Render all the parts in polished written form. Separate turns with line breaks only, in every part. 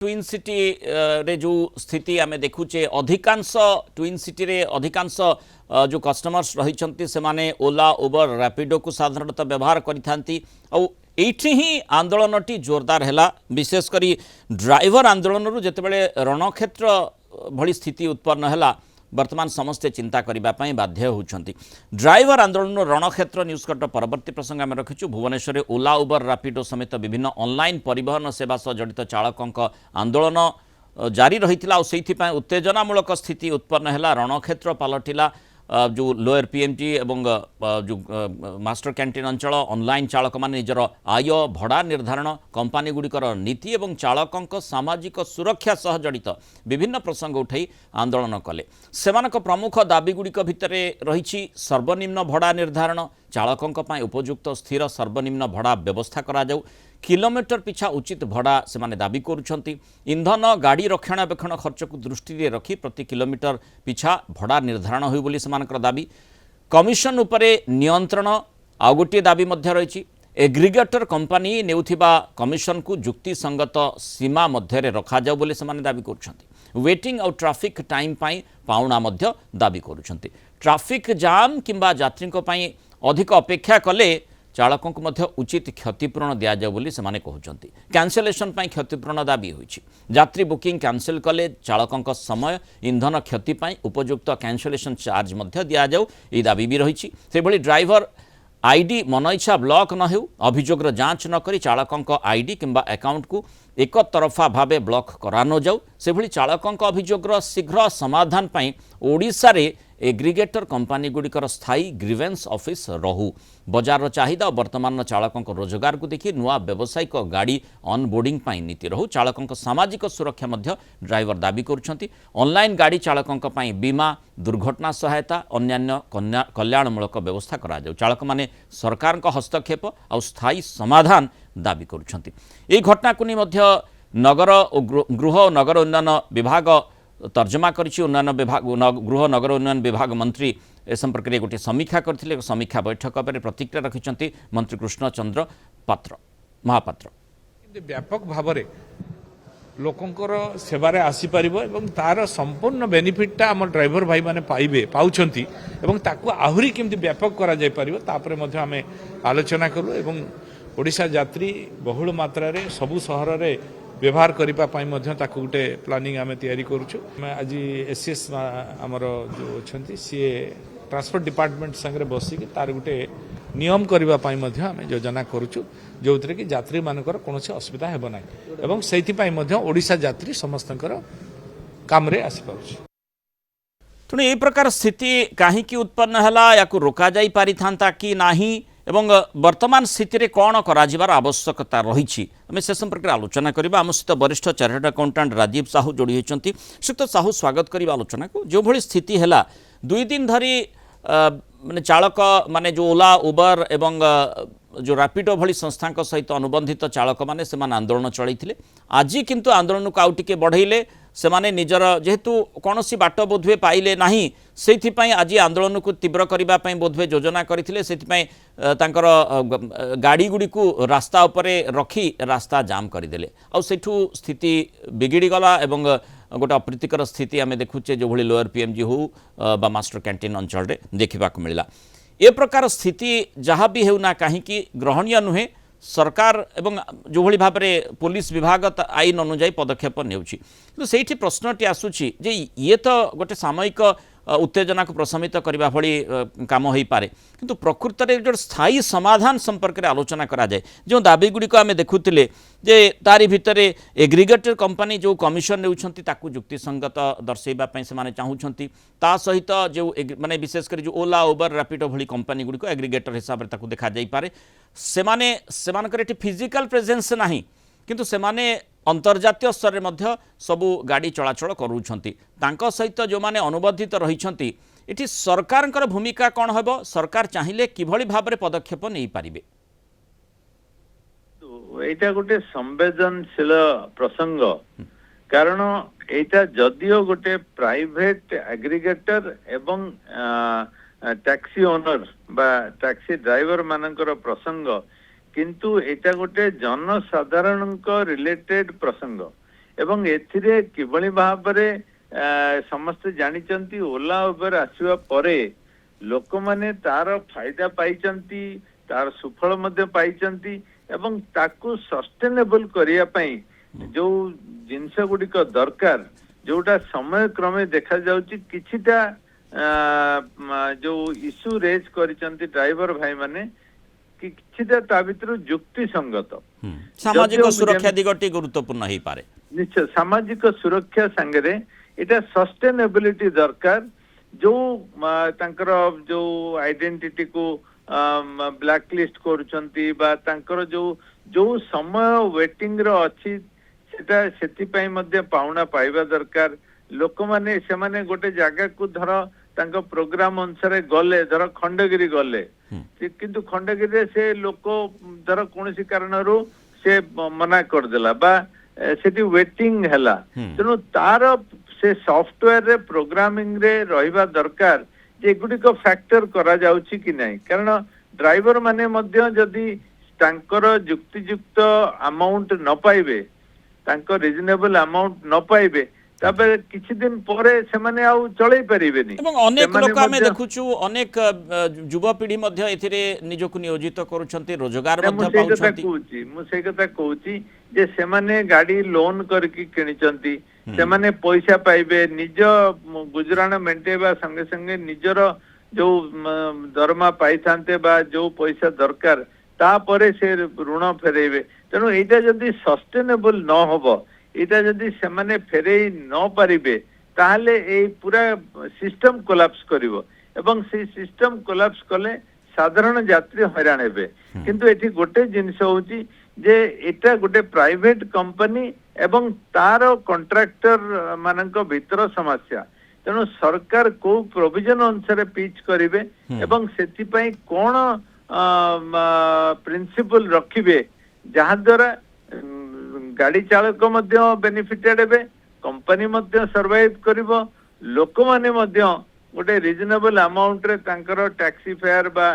Twin city रे जो स्थिति आम देखुचे अधिकांश ट्विन सिटी रे अधिकांश जो कस्टमर्स रही से माने ओला उबर रैपिडो को साधारणतः व्यवहार करिथांती एठी ही आंदोलनटी जोरदार हैला विशेषकर ड्राइवर आंदोलन जेतेबेले रणक्षेत्र भली स्थिति उत्पन्न हैला वर्तमान समस्ते चिंता करने बाध्य होती ड्राइवर आंदोलन रणक्षेत्र न्यूज कट परवर्ती प्रसंग आम रखीचु भुवनेश्वर में ओला उबर रैपिडो समेत विभिन्न ऑनलाइन परिवहन सेवा सह जड़ित चालकों आंदोलन जारी रही उत्तेजनामूलक स्थिति उत्पन्न है रणक्षेत्र पलटिला जो लोअर पीएमटी एवं जो मास्टर कैंटीन अंचल ऑनलाइन चालक मान निजर आय भड़ा निर्धारण कंपानी गुड़िकर नीति एवं चालकों सामाजिक सुरक्षा सह जड़ित विभिन्न प्रसंग उठाई आंदोलन कले सेमानक प्रमुख दाबी गुड़िक भितर रही सर्वनिम्न भड़ा निर्धारण चालकों उपयुक्त स्थिर सर्वनिम्न भड़ा व्यवस्था करा जाऊ किलोमीटर पिछा उचित भड़ा से माने दाबी करुछंती इंधन गाड़ी रक्षणाबेक्षण खर्च को दृष्टि रखी प्रति किलोमीटर पिछा भड़ा निर्धारण हो बोली सेमानकर दाबी कमिशन उपरे नियंत्रण आ गोटे दाबी मध्य रही एग्रीगेटर कंपनी नेउथिबा कमिशन को जुक्तिसंगत सीमा मध्य रखा जाऊ बोली सेमाने दाबी करुछंती वेटिंग और ट्रैफिक टाइम पाई पाउना मध्य दाबी करुछंती ट्रैफिक जाम किंबा यात्री पई अधिक अपेक्षा कले चालकों को मध्य उचित क्षतिपूरण दि जाऊ बोली सेमाने कहउछंती कैंसलेशन पई क्षतिपूरण दाबी होईछि यात्री बुकिंग कैंसिल कले चालकों समय इंधन क्षति पई उपयुक्त कैंसलेशन चार्ज मध्य दि जाऊ ए दाबी भी रही से भली ड्राइवर आईडी मन इच्छा ब्लॉक न हो अभियोगर जांच न करी चालकों आईडी किंबा अकाउंट को एक तरफा भावे ब्लॉक करा न जाऊ से भली चालकों अभियोगर शीघ्र समाधान पई ओडिशा रे एग्रीगेटर कंपानी गुड़िकर स्थायी ग्रीवेंस ऑफिस रहू बजार चाहिदा और वर्तमान चालकों रोजगार को देखि नुआ व्यावसायिक गाड़ी ऑनबोर्डिंग पाई नीति रहू चालकों सामाजिक सुरक्षा मध्य ड्राइवर दाबी करुछंती ऑनलाइन गाड़ी चालकों पाई बीमा दुर्घटना सहायता अन्यान्य कल्याणमूलक व्यवस्था करा जाऊ चालक माने सरकार हस्तक्षेप और स्थायी समाधान दाबी करुछंती एही घटना को मध्य नगर और गृह और नगर उन्नयन विभाग तर्जमा करिछि उन्नयन विभाग गृह नगर उन्नयन विभाग मंत्री ए संपर्क में गोटे समीक्षा करथिले समीक्षा बैठक पर प्रतिक्रिया रखिछंती मंत्री कृष्णचंद्र पात्र महापात्र
व्यापक भाव में लोकंकर सेवारे आसी परिबो एवं तार संपूर्ण बेनिफिटटा आम ड्राइवर भाई माने पाइबे पाउछंती एवं ताकू आहुरी केमति व्यापक करा जाय परिबो तापरे मध्ये आमे आलोचना करू एवं ओडिशा यात्री बहुल मात्रा रे सबु सहर रे व्यवहार करने गोटे प्लानिंग आम तैयारी करुचु आज एससीएस आमर जो अच्छा सी ट्रांसपोर्ट डिपार्टमेंट संगे बसिक तार गोटे नियम करने आम योजना करुचु जो थे कि यात्री मानकर कौन असुविधा हेब ना एवं से ओडिशा यात्री समस्त काम रे आसी पारुछि
तेणु ये प्रकार स्थिति कहीं उत्पन्न है या रोक जा पारि था कि नहीं एवं वर्तमान स्थिति रे कौन कराजिबार आवश्यकता रही आम से संपर्क में आलोचना करबा आम सहित वरिष्ठ चार्टर्ड अकाउंटेंट राजीव साहू जोड़ी होती श्रीयुक्त साहू स्वागत करबा आलोचना को जो भली स्थिति है 2 दिन धरी माने चालक माने जो ओला उबर एवं जो रैपिडो भली संस्था सहित अनुबंधित चालक माने सेमान आंदोलन चलते आज किंतु आंदोलन को आउ टिके बढ़ाइले सेमाने निजर जेहेतु कौन सी बाट बोधवे पाइले नहीं से आज आंदोलन को तीव्र करने बोधवे योजना करते गाड़ी गुड़ी को रास्ता उपरे रखी रास्ता जाम करदे आठू स्थिति बिगिड़ी गला एवं गोटे अप्रीतिकर स्थिति आम देखुचे जो भली लोअर पीएमजी हो बा मास्टर कैंटीन अंचल रे देखा मिला ए प्रकार स्थिति जहाँ भी होना कहीं ग्रहणीय नुहे सरकार एवं जो भली भाव में पुलिस विभाग आईन अनुजाई पदक्षेप नेउछि किंतु सेठी प्रश्नटी आसुछि जे ये तो गोटे सामयिक उत्तेजना को प्रशमित करने भली काम हो पारे किंतु प्रकृत में जो स्थायी समाधान संपर्क में आलोचना करा जाए जो दाबी गुड़िक आम देखुले जे तारी भितर एग्रीगेटर कंपनी जो कमिशन नेउछंती ताकू जुक्तिसंगत दर्शाइबा से माने चाहूछंती ता सहित जो माने विशेषकर जो ओला उबर रैपिडो भली कंपनी गुड़िक एग्रीगेटर हिसाब से देखा जाई पारे सेमाने सेमानकर एटी फिजिकल प्रेजेंस नहीं किंतु सेमाने अंतर्जातीय स्तर में सबू गाड़ी चलाचल करूछंती तांको सहित जो माने अनुबंधित रहिछंती एटी सरकार भूमिका कौन हेबो सरकार चाहिए किभली भाव में पदक्षेप नहीं पारिबे
एटा गोटे संवेदनशील प्रसंग कारण एटा जदियो गोटे प्राइवेट एग्रीगेटर एवं टैक्सी ओनर बा टैक्सी ड्राइवर मानकर प्रसंग किंतु एटा गोटे जनसाधारण रिलेटेड प्रसंग ଏବଂ ଏଥିରେ କିଭଳି ଭାବରେ ସମସ୍ତେ ଜାଣିଛନ୍ତି ଓଲା ଉବେର ଆସିବା ପରେ ଲୋକମାନେ ତାର ଫାଇଦା ପାଇଛନ୍ତି, ତାର ସୁଫଳ ମଧ୍ୟ ପାଇଛନ୍ତି ଏବଂ ତାକୁ ସଷ୍ଟେନେବଲ କରିବା ପାଇଁ ଯୋଉ ଜିନିଷ ଗୁଡିକ ଦରକାର, ଯୋଉଟା ସମୟ କ୍ରମେ ଦେଖାଯାଉଛି କିଛିଟା ଯୋଉ ଇସ୍ୟୁ ରେଜ୍ କରିଛନ୍ତି ଡ୍ରାଇଭର ଭାଇ ମାନେ, କିଛିଟା ତା ଭିତରୁ ଯୁକ୍ତି ସଙ୍ଗତ।
ସାମାଜିକ ସୁରକ୍ଷା ଦିଗଟି ଗୁରୁତ୍ୱପୂର୍ଣ୍ଣ ହେଇପାରେ।
ନିଶ୍ଚୟ ସାମାଜିକ ସୁରକ୍ଷା ସାଙ୍ଗରେ ଏଇଟା ସଷ୍ଟେନେବିଲିଟି ଦରକାର। ଯୋଉ ତାଙ୍କର ଯୋଉ ଆଇଡେଣ୍ଟିଟି କୁ ବ୍ଲାକ୍ ଲିଷ୍ଟ କରୁଛନ୍ତି ବା ତାଙ୍କର ଯୋଉ ସମୟ ୱେଟିଂ ର ଅଛି ସେଟା ସେଥିପାଇଁ ମଧ୍ୟ ପାଉଣା ପାଇବା ଦରକାର। ଲୋକମାନେ ସେମାନେ ଗୋଟେ ଜାଗାକୁ ଧର ତାଙ୍କ ପ୍ରୋଗ୍ରାମ ଅନୁସାରେ ଗଲେ, ଧର ଖଣ୍ଡଗିରି ଗଲେ, କିନ୍ତୁ ଖଣ୍ଡଗିରିରେ ସେ ଲୋକ ଧର କୌଣସି କାରଣରୁ ସେ ମନା କରିଦେଲା ବା ସେଠି ୱେଟିଂ ହେଲା, ତେଣୁ ତାର ସେ ସଫ୍ଟୱେର ରେ ପ୍ରୋଗ୍ରାମିଂ ରେ ରହିବା ଦରକାର ଯେ ଏଗୁଡିକ ଫ୍ୟାକ୍ଟର କରାଯାଉଛି କି ନାହିଁ। କାରଣ ଡ୍ରାଇଭର ମାନେ ମଧ୍ୟ ଯଦି ତାଙ୍କର ଯୁକ୍ତିଯୁକ୍ତ ଆମାଉଣ୍ଟ ନ ପାଇବେ, ତାଙ୍କ ରିଜନେବଲ ଆମାଉଣ୍ଟ ନ ପାଇବେ, ତାପରେ କିଛି ଦିନ ପରେ ସେମାନେ ଆଉ ଚଳେଇ ପାରିବେନି।
এবং অনেক লোক আমি দেখুছু অনেক যুবপিঢ়ি ମଧ୍ୟ ଏଥିରେ ନିଜକୁ ନିୟୋଜିତ କରୁଛନ୍ତି, ରୋଜଗାର ମଧ୍ୟ ପାଉଛନ୍ତି।
ମୁଁ ସେଇ କଥା କହୁଛି ଯେ ସେମାନେ ଗାଡି ଲୋନ କରିକି କିଣିଛନ୍ତି, ସେମାନେ ପଇସା ପାଇବେ, ନିଜ ଗୁଜୁରାଣ ମେଣ୍ଟେଇବା ସଙ୍ଗେ ସଙ୍ଗେ ନିଜର ଯୋଉ ଦରମା ପାଇଥାନ୍ତେ ବା ଯୋଉ ପଇସା ଦରକାର ତାପରେ ସେ ଋଣ ଫେରେଇବେ। ତେଣୁ ଏଇଟା ଯଦି ସଷ୍ଟେନେବଲ ନ ହବ, ଏଇଟା ଯଦି ସେମାନେ ଫେରେଇ ନ ପାରିବେ, ତାହେଲେ ଏଇ ପୁରା ସିଷ୍ଟମ କୋଲାପ୍ସ କରିବ ଏବଂ ସେଇ ସିଷ୍ଟମ କୋଲାପ୍ସ କଲେ ସାଧାରଣ ଯାତ୍ରୀ ହଇରାଣ ହେବେ। କିନ୍ତୁ ଏଠି ଗୋଟେ ଜିନିଷ ହଉଛି ଯେ ଏଟା ଗୋଟେ ପ୍ରାଇଭେଟ କମ୍ପାନୀ ଏବଂ ତାର କଣ୍ଟ୍ରାକ୍ଟର ମାନଙ୍କ ଭିତର ସମସ୍ୟା। ତେଣୁ ସରକାର କୋଉ ପ୍ରୋଭିଜନ ଅନୁସାରେ ପିଚ୍ କରିବେ ଏବଂ ସେଥିପାଇଁ କଣ ପ୍ରିନ୍ସିପଲ ରଖିବେ ଯାହା ଦ୍ୱାରା ଗାଡି ଚାଳକ ମଧ୍ୟ ବେନିଫିଟେଡ ହେବେ, କମ୍ପାନୀ ମଧ୍ୟ ସର୍ଭାଇଭ କରିବ, ଲୋକମାନେ ମଧ୍ୟ ଗୋଟେ ରିଜନେବଲ ଆମାଉଣ୍ଟ ରେ ତାଙ୍କର ଟ୍ୟାକ୍ସି ଫେୟାର ବା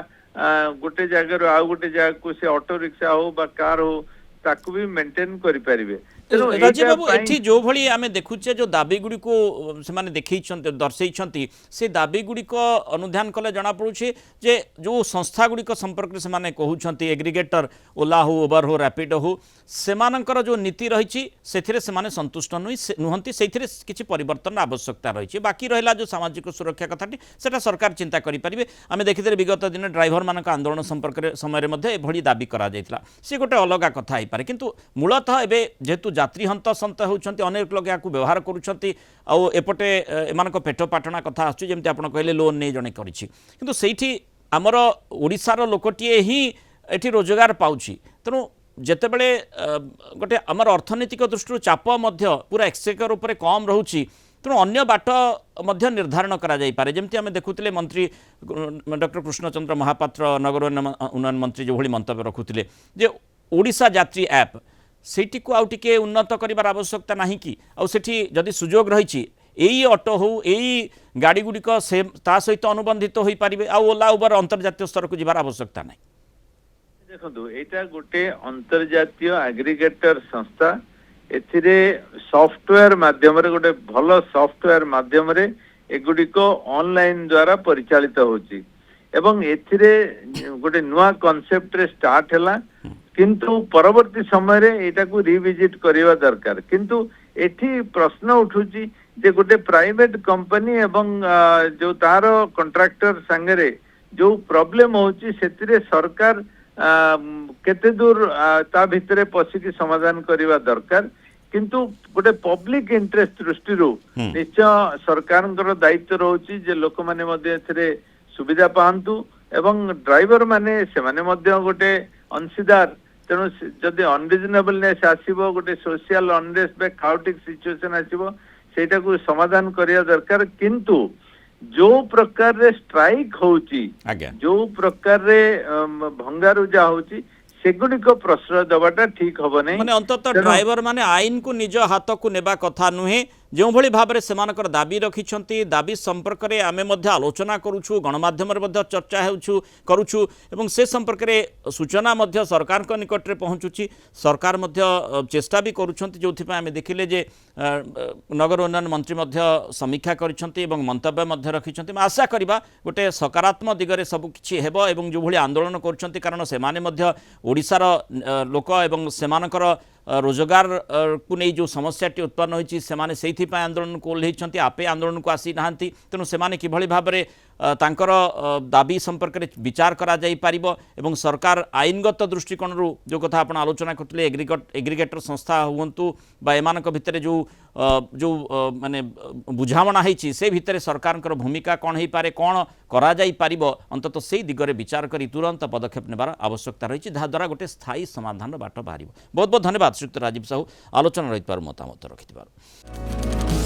ଗୋଟେ ଜାଗାରୁ ଆଉ ଗୋଟେ ଜାଗାକୁ ସେ ଅଟୋ ରିକ୍ସା ହଉ ବା କାର ହଉ ତାକୁ ବି ମେଣ୍ଟେନ କରିପାରିବେ।
রাজীব বাবু এটি যেভাবে আমি দেখুছে যে দাবি গুড়ি সে দেখাইছেন দর্শাইছেন সে দাবি গুড়ি অনুধান কলে জনাপড়ুছে যে যে সংস্থা গুড়ি সম্পর্কে সে কৌন এগ্রিগেটর ওলা হো উবর হো র্যাপিডো হো সেমানଙ୍କର যে নীতি রয়েছে সেথিরে সেমানে সন্তুষ্ট নুহতি, সেইথিরে কিছু পরিবর্তন আবশ্যকতা রয়েছে। বাকি রহিলা যে সামাজিক সুরক্ষা কথাটি সেটা সরকার চিন্তা করে পারিবে। আমি দেখিলে বিগত দিনে ড্রাইভর মানক আন্দোলন সম্পর্কে সময়ের মধ্যে এভাবে দাবি করা যাইতিলা, সে গোটে অলগা কথা হইপারে। কিন্তু মূলতঃ এবে যেহেতু যাত্রী হন্ত সন্ত হচ্ছেন, অনেক লোক এখন ব্যবহার করছেন, আপটে এমান পেট পাটনা কথা আসছে যেমন আপনার কহিলেন লোন নিয়ে জনে করেছি, কিন্তু সেইটি আমার ওড়িশার লোকটিয়ে হি এটি রোজগার পাউছি। তেণু যেতবে গোটে আমার অর্থনৈতিক দৃষ্টি চাপ পুরা এক্সচেকর উপরে কম রয়েছে, তেমন অন্য বাট নির্ধারণ করা যাইপারে। যেমতি আমি দেখুলে মন্ত্রী ডক্টর কৃষ্ণচন্দ্র মহাপাত্র নগর উন্নয়ন মন্ত্রী যেভাবে মন্তব্য রখুলে যে ওড়িশা যাত্রী অ্যাপ সেইটিকে আউ টিকে উন্নত করিবার আবশ্যকতা নাহি কি, আউ সেটি যদি সুযোগ রয়েছে এই অটো হো এই গাড়ি গুড়িক সে তা সহিত অনুবন্ধিত হয়ে পারিবে, আউ ওলা উবার অন্তর্জাতীয় স্তরকু যাবার আবশ্যকতা নাই।
দেখন্তু এইটা গোটে অন্তর্জাতীয় এগ্রিগেটর সংস্থা, এথিরে সফটওয়্যার মাধ্যমে গোটে ভাল সফটওয়্যার মাধ্যমে এগুড়িক অনলাইন দ্বারা পরিচালিত হচ্ছে এবং এথিরে গোটে নূয়া কনসেপ্ট রে স্টার্ট হেলা, কিন্তু পরবর্তী সময়ে এটাকে রিভিজিট করিবা দরকার। কিন্তু এটি প্রশ্ন উঠুছি যে গোটে প্রাইভেট কোম্পানি এবং যে তার কন্ট্রাক্টর সাংরে যে প্রবলেম হচ্ছে সেতিরে সরকার কেতে দূর তা ভিতরে পশিকি সমাধান করিবা দরকার। কিন্তু গোটে পব্লিক ইন্টারেস্ট দৃষ্টিରୁ নিশ্চয় সরকারଙ୍କର দায়িত্ব রয়েছে যে লোক মানে মধ্যে এথিরে সুবিধা পাআন্তু এবং ড্রাইভর মানে সেমানে মধ্যে গোটে অংশীদার। তেণু যদি অনরিজনেবলনেস আসিব, গোটে সোশিয়াল অনরেস্ট বা খাওটিক সিচুएशन আসিব, সেইটাକୁ সমাধান করিয়া দরকার। কিন্তু जो प्रकार रे स्ट्राइक होउची, जो प्रकार रे भंगारुजा होउची, सेगुडिक प्रश्रय दबाटा ठीक हबो नै।
माने अंततः ड्राइवर माने आईन को निज हाथ को नेबा कथा नुहे, जो भली भाव में सेमानकर दाबी रखिछंती दाबी संपर्क में आमे मध्य आलोचना करूछु गणमाध्यम रे मध्य चर्चा हेउछु करूछु एवं से संपर्क में सूचना मध्य सरकार को निकट रे पहुँचुची सरकार मध्य चेष्टा भी करूछंती जोथि पय आमे देखिले जे नगर उन्नयन मंत्री मध्य समीक्षा करिछंती एवं मंतव्य मध्य रखिछंती आशा करिबा गोटे सकारात्मक दिगरे सब किछि हेबो एवं जो भली आंदोलन करूछंती कारण सेमाने मध्य ओडिसार लोक एवं सेमानकर रोजगार को नहीं जो समस्याटी उत्पन्न होती से आंदोलन को ओह्लैंट आपे आंदोलन को आसी ना तेणु से किभली भाव में तांकर दाबी संपर्क में विचार करा जाई पारिबो एवं सरकार आईनगत दृष्टिकोण जो कथा आप आलोचना करते एग्रीगेटर संस्था हुंतु बा एमानक भितर जो जो माने बुझामणा होती से भितर सरकार भूमिका कौन हो पारे कौन करा जाई पारिबो अंतत से दिगरे विचार करी तुरंत पदक्षेप नेबार आवश्यकता रही जहाद्वारा गोटे स्थायी समाधान बाट बाहर बहुत बहुत धन्यवाद श्रीयुक्त राजीव साहू आलोचना रही मतामत रखि।